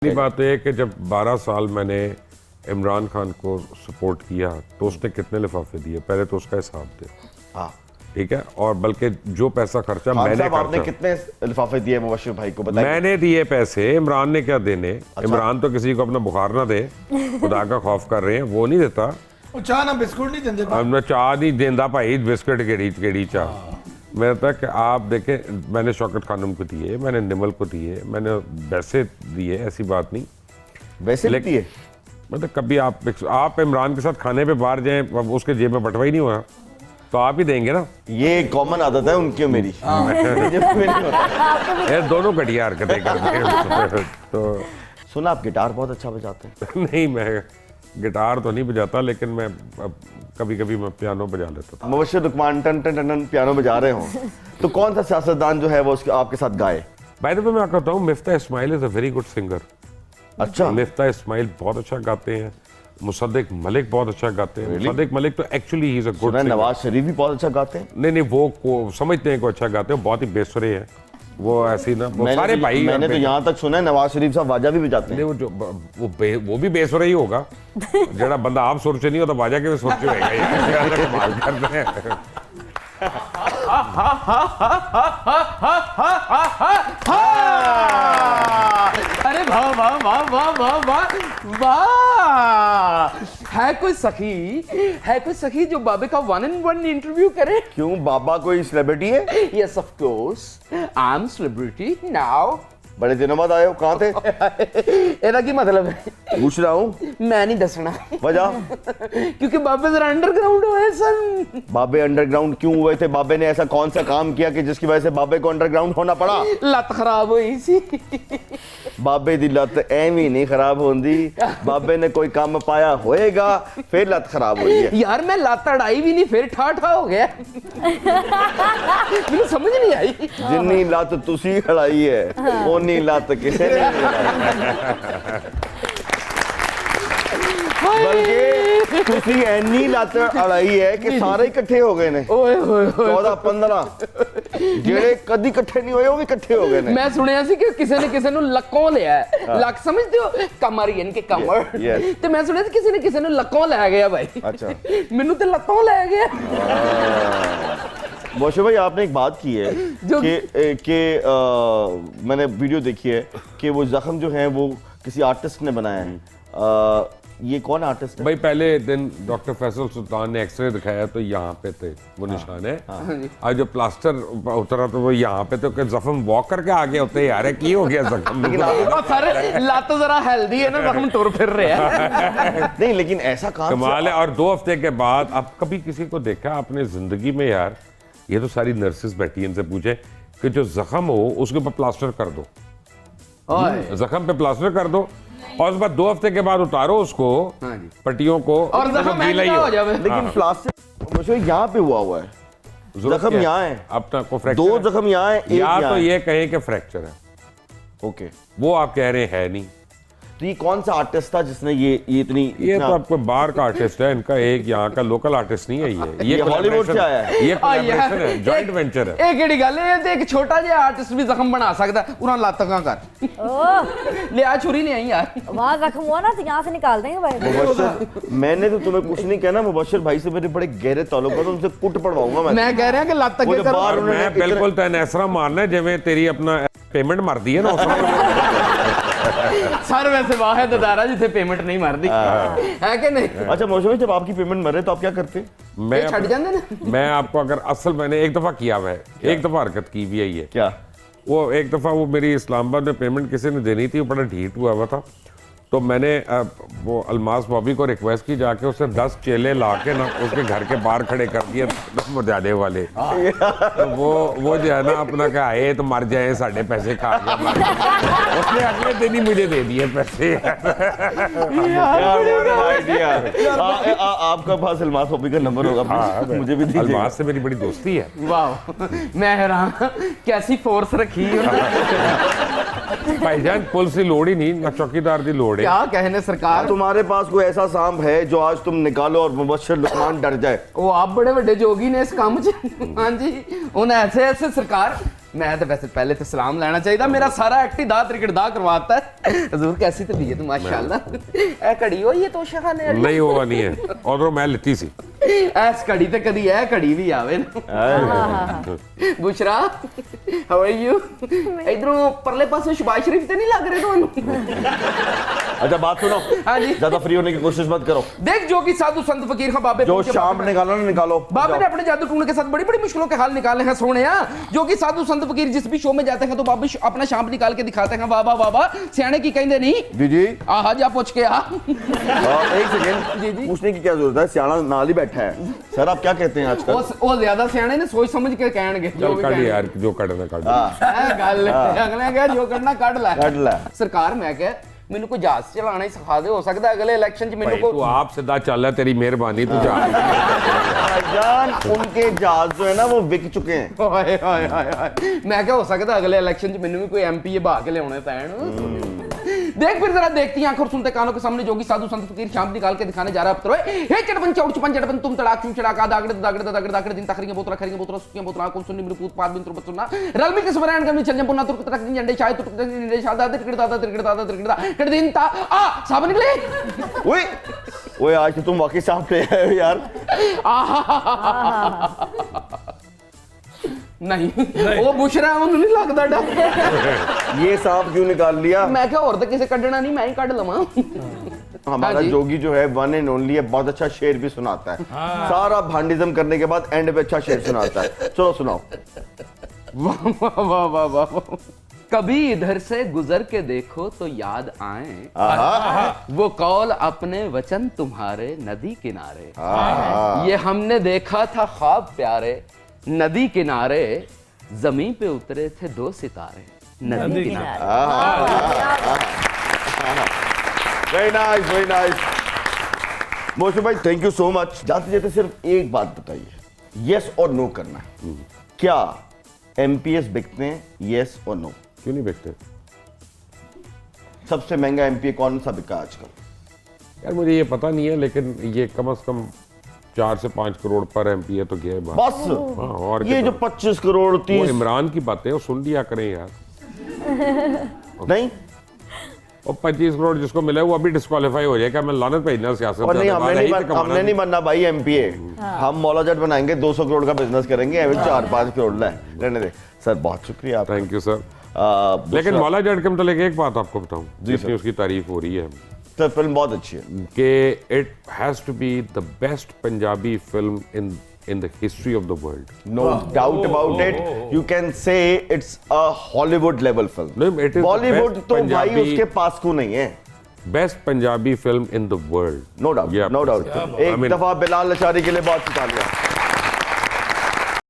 पहली बात तो है कि जब 12 साल मैंने इमरान खान को सपोर्ट किया तो उसने कितने लिफाफे दिए, पहले तो उसका हिसाब दे। हाँ ठीक है, और बल्कि जो पैसा खर्चा मैंने आपने कितने लिफाफे दिए मुबश्शिर भाई को बताइए। मैंने दिए पैसे, इमरान ने क्या देने। अच्छा। इमरान तो किसी को अपना बुखार ना दे, खुदा का खौफ कर रहे हैं, वो नहीं देता। चाह ना बिस्कुट नहीं देंगे। अब मैं चाह नहीं देंदा भाई, बिस्किट केड़ी चाह। मेरे तक आप देखें, मैंने शौकत खानम को दिए, मैंने निमल को दिए, मैंने वैसे दिए, ऐसी बात नहीं। वैसे लेकिन- दिए मतलब कभी आप इमरान के साथ खाने पे बाहर जाएं, अब उसके जेब में बटवा ही नहीं हुआ तो आप ही देंगे ना। ये कॉमन आदत है उनकी और मेरी। मुझे नहीं होता। ये दोनों घटिया हरकतें करते हैं। तो सुना आप गिटार बहुत अच्छा बजाते हैं। नहीं, मैं गिटार तो नहीं बजाता, लेकिन मैं कभी कभी मैं पियानो बजा लेता था। मुबश्शिर लुकमान टन टन टन पियानो बजा रहे हो तो कौन सा सियासतदान जो है वो उसके आपके साथ गाए? बाय द वे मैं कहता हूँ Miftah Ismail is a very good singer. अच्छा, मिफ्ता इस्माइल बहुत अच्छा गाते हैं। मुसद्दिक मलिक बहुत अच्छा गाते हैं। Really? मुसद्दिक मलिक तो actually he is a good सुना सिंगर। नवाज शरीफ भी बहुत अच्छा गाते हैं। नहीं, वो समझते हैं को अच्छा गाते हैं, बहुत ही बेसुरे हैं वो। ऐसी ना वो सारे भाई। मैंने तो यहाँ तक सुना है नवाज शरीफ साहब वाजा भी बजाते नहीं, हैं। वो भी बेसुरा ही होगा। जड़ा बंदा आप सुर से नहीं होता बाजा के सुर से होएगा यार। कमाल कर रहे हैं। अरे वाह वाह वाह वाह वाह वाह वाह। है कोई सखी जो बाबे का 1-on-1 इंटरव्यू करे? क्यों, बाबा कोई सेलिब्रिटी है? Yes of course, I am celebrity now. बड़े दिनों बाद आए हो, कहाँ थे? ਇਹਦਾ ਕੀ मतलब है? पूछ रहा हूँ। मैं नहीं दसना वजह? क्योंकि बाबे जरा अंडरग्राउंड हुए सन। बाबे अंडरग्राउंड क्यों हुए थे? बाबे ने ऐसा कौन सा काम किया कि जिसकी वजह से बाबे को अंडरग्राउंड होना पड़ा? लत खराब हुई सी। बाबे दी लत एवं नहीं खराब होंदी। बाबे ने कोई काम पाया होएगा फिर लत खराब हुई है। यार मैं लत अड़ाई भी नहीं, फिर ठा हो गया। मुझे समझ नहीं आई। जिन्नी लत तुसी हड़ाई है ओनी लत किसे ने नहीं हड़ाई। बल्कि तुसी ऐनी लत अड़ाई है कि सारे इकट्ठे हो गए ने। ओए होए होए। 14-15 ਜਿਹੜੇ कदी इकट्ठे नहीं होए वो भी इकट्ठे हो गए ने। मैं सुनिया सी कि किसी ने किसी ਨੂੰ ਲੱਕੋਂ ਲਿਆ ਹੈ। ਲੱਕ ਸਮਝਦੇ ਹੋ? ਕਮਰ ਯਾਨੀ ਕਿ ਕਮਰ। Yes. ਤੇ ਮੈਂ ਸੁਣਿਆ ਸੀ ਕਿਸੇ ਨੂੰ ਲੱਕੋਂ ਲੈ ਗਿਆ ਭਾई। अच्छा, ਮੈਨੂੰ ਤੇ ਲੱਕੋਂ ਲੈ ਗਿਆ। मोशे भाई आपने एक बात की है जो- कि मैंने वीडियो देखी है कि वो जख्म जो है वो किसी आर्टिस्ट ने बनाया है। ये कौन आर्टिस्ट है? भाई पहले दिन डॉक्टर फैसल सुल्तान ने एक्सरे दिखाया तो यहाँ पे थे वो निशान है। और जो प्लास्टर उतरा तो वो यहाँ पे तो जख्म वॉक करके आगे होते यार की हो गया जख्म। और सारे ਲੱਤ जरा हेल्दी है ना, जख्म टुर फिर रहे हैं। नहीं लेकिन ऐसा काम कमाल है। और 2 हफ्ते के बाद अब कभी किसी को देखा आपने जिंदगी में यार? ये तो सारी नर्सेस बैठी इनसे पूछे कि जो जख्म हो उसके ऊपर प्लास्टर कर दो, जख्म पे प्लास्टर कर दो और उसके बाद 2 हफ्ते के बाद उतारो उसको, हाँ जी। पट्टियों को, और तो वो जख्म गीला ही महंगा हो जावे। लेकिन प्लास्टिक मुझे यहाँ पे हुआ है। जरूरत जख्म क्या है? यहाँ है, अपना को फ्रैक्चर 2 है? जख्म यहाँ है, एक या यहाँ तो है। ये कहें कि फ्रैक्चर है, ओके, वो आप कह रहे हैं नहीं। तो ये कौन सा आर्टिस्ट था जिसने ये इतनी ये तो आपको बाहर का आर्टिस्ट है, इनका एक यहाँ का लोकल आर्टिस्ट नहीं है। ये ये हॉलीवुड से आया है। ये कोलैबोरेशन है, जॉइंट वेंचर है। ਇਹ ਕਿਹੜੀ ਗੱਲ ਹੈ? ਤੇ ਇੱਕ ਛੋਟਾ ਜਿਹਾ ਆਰਟਿਸਟ ਵੀ ਜ਼ਖਮ ਬਣਾ ਸਕਦਾ। ਉਹਨਾਂ ਲੱਤ ਕਾਂ ਕਰ ओह, ਲਿਆ छुरी नहीं आई यार। वहाँ जख्म हुआ ना तो यहाँ से निकाल देंगे भाई। मुबश्शिर, मैंने तो तुम्हें कुछ नहीं कहना। मुबश्शिर भाई से मेरे बड़े गहरे ताल्लुक है, उनसे कुट पड़वाऊंगा मैं। मैं कह रहा कि ਲੱਤ वो ਅੱਗੇ जो करो। बाहर और उन्होंने मैं बिल्कुल तैन ऐसा मारना है जिਵੇਂ तेरी अपना पेमेंट मर दी है ना सर वैसे वाह है ददारा जिथे पेमेंट नहीं मारदी है कि नहीं? अच्छा मौसम जब आपकी पेमेंट मरे तो आप क्या करते? मैं छट जाते ना। मैं आपको अगर असल मैंने एक दफा किया हुआ है, एक दफा हरकत की भी है ये। क्या? वो एक दफा वो मेरी इस्लामाबाद में पेमेंट किसी ने देनी थी, वो बड़ा ढीठ हुआ था। तो मैंने वो अलमास बॉबी को रिक्वेस्ट की जाके उससे 10 चेले ला के ना उसके घर के बाहर खड़े कर दिए मुजादे वाले। तो वो जो है ना अपना क्या है तो मर जाए साढ़े पैसे खा के मर जाए। उसने अगले दिन ही मुझे दे दिए पैसे। आपका पास अलमास बॉबी का नंबर होगा, मुझे भी दीजिए। अलमास से मेरी बड़ी दोस्ती है। वाह, मैं हैरान कैसी फोर्स रखी भाईजान पुलिस की लोड़ ही नहीं, ना चौकीदार की लोड़ है। क्या कहने सरकार। तुम्हारे पास कोई ऐसा सांप है जो आज तुम निकालो और मुबश्शिर लुकमान डर जाए? वो आप बड़े बड़े जोगी ने इस काम च। हाँ जी, उन्हें ऐसे ऐसे सरकार मैं तो वैसे पहले तो सलाम लेना चाहिए, मेरा सारा एक्ट ही दा तरीके दा करवाता है। हजूर कैसी तबीयत है माशाल्लाह। ए घड़ी हो ये तो शहाने नहीं हुआ नहीं है और मैं लेती सी ਐਸ ਘੜੀ ਤੇ ਕਦੀ ਇਹ ਘੜੀ ਵੀ ਆਵੇ ਨਾ। Bushra how are you? ਇਧਰੋਂ ਪਰਲੇ ਪਾਸੇ ਸ਼ਬਾਜ਼ ਸ਼ਰੀਫ ਤੇ ਨਹੀਂ ਲੱਗ ਰਹੇ ਤੁਹਾਨੂੰ? अच्छा बात सुनो, हाँ जी। ज्यादा फ्री होने की कोशिश मत करो। देख जो कि साधु संत फकीर खां बाबे जो पहुंचे, शाम बाबे ने- निकालो ना निकालो। बाबे ने अपने जादू टूने के साथ बड़ी बड़ी मुश्किलों के हाल निकाले हैं सोनिया। जो कि साधु संत फकीर जिस भी शो में जाते हैं तो बाबा अपना शाम निकाल के दिखाते हैं। बाबा बाबा सियाने की कहते नहीं जी जी आहा जा पूछ के आ। एक सेकेंड, जी, जी। पूछने की क्या जरूरत है, सियाना नाल ही बैठा है। सर आप क्या कहते हैं आजकल? वो ज्यादा सियाने ने सोच समझ के कहणगे जो चल भी कड़ कहणगे। यार जो कड़ना कड़ ਇਹ ਗੱਲ ਹੈ। ਅਗਲੇ ਕਹੇ ਜੋ ਕਰਨਾ ਕੱਢ ਲੈ। ਕੱਢ ਲੈ। ਸਰਕਾਰ ਮੈਂ ਕਿਹਾ ਮੈਨੂੰ ਕੋਈ ਜਹਾਜ਼ ਚਲਾਣਾ ਹੀ ਸਿਖਾ ਦੇ, ਹੋ ਸਕਦਾ ਅਗਲੇ ਇਲੈਕਸ਼ਨ 'ਚ ਮੈਨੂੰ भाई तू ਕੋਈ आप सीधा चल है तेरी मेहरबानी तू जा जान उनके जहाज जो है ना वो बिक चुके हैं। ਹਾਏ ਹਾਏ ਹਾਏ ਹਾਏ ਮੈਂ ਕਿਹਾ ਹੋ ਸਕਦਾ ਅਗਲੇ ਇਲੈਕਸ਼ਨ 'ਚ ਮੈਨੂੰ ਵੀ ਕੋਈ ਐਮਪੀ ਬਹਾ ਕੇ ਲਿਆਉਣੇ ਪੈਣ। देख फिर जरा देखती आंखों और सुनते कानों के सामने जोगी साधु संत फकीर शाम निकाल के दिखाने जा रहा है। अब हे चटपन चौड़ चुपन चटपन तुम तड़ाक चूं चड़ाका दागड़े दागड़े दागड़े दागड़े दिन तखरियां बोतरा खरियां बोतरा सुकियां बोतरा कौन सुन्नी मृपूत पाद बिन तुरबत सुनना रलमी के सबरान करनी चल जंपुना तुरक तक दिन झंडे शायद तुरक दिन झंडे शादा तिरकड़दा कड़ दिन ता आ साहब निकले। ओए ओए आज तो तुम वाकई साफ पे आए हो यार। नहीं वो बुशरा ਉਹਨੂੰ ਨਹੀਂ ਲੱਗਦਾ डर। ये सांप क्यों निकाल लिया? मैं क्या और तो किसे कढ़ना नहीं मैं ही कढ़ लवां। हमारा हाँ जी। जोगी जो है वन एंड ओनली है, बहुत अच्छा शेर भी सुनाता है। सारा भांडिज्म करने के बाद एंड पे अच्छा शेर सुनाता है। चलो सुनाओ। वाह वाह वाह वाह वाह वाह। कभी इधर से गुजर के देखो तो याद आए आहा, वो कौल अपने वचन तुम्हारे नदी किनारे। आहा। ये हमने देखा था ख्वाब प्यारे नदी किनारे जमीन पे उतरे थे दो सितारे नदी किनारे। Very nice very nice. Moshe भाई थैंक यू सो मच। जाते जाते सिर्फ एक बात बताइए, यस और नो करना है। क्या एमपीएस बिकते हैं, यस और नो? क्यों नहीं बेचते सबसे महंगा एमपीए कौन सा बिका आजकल? यार मुझे ये पता नहीं है लेकिन ये कम से कम 4 से 5 करोड़ पर एमपी है तो गया है बात। बस हाँ, और ये क्या? जो 25 करोड़ वो 30 इमरान की बातें वो सुन लिया करें यार। नहीं, और 25 करोड़ जिसको मिला है वो अभी डिस्क्वालीफाई हो जाएगा। मैं लानत भेजना सियासत और नहीं से, हमने नहीं बनना भाई एमपीए। हम मौलाजट बनाएंगे, 200 करोड़ का बिजनेस करेंगे, 4-5 करोड़ रहने दे। सर बहुत शुक्रिया आपका। Thank you sir. लेकिन मौला जट के मतलब एक बात आपको बताऊं जिसकी उसकी तारीफ हो रही है सर फिल्म बहुत अच्छी है कि it has to be the best Punjabi film in the history of the world. No doubt about it. You can say it's a Hollywood level film. No, it is the Bollywood best तो भाई Punjabi- उसके पास को नहीं है। Best Punjabi film in the world. No doubt, Yeah, no doubt। I एक mean- दफा बिलाल लचारी के लिए बहुत तालियां।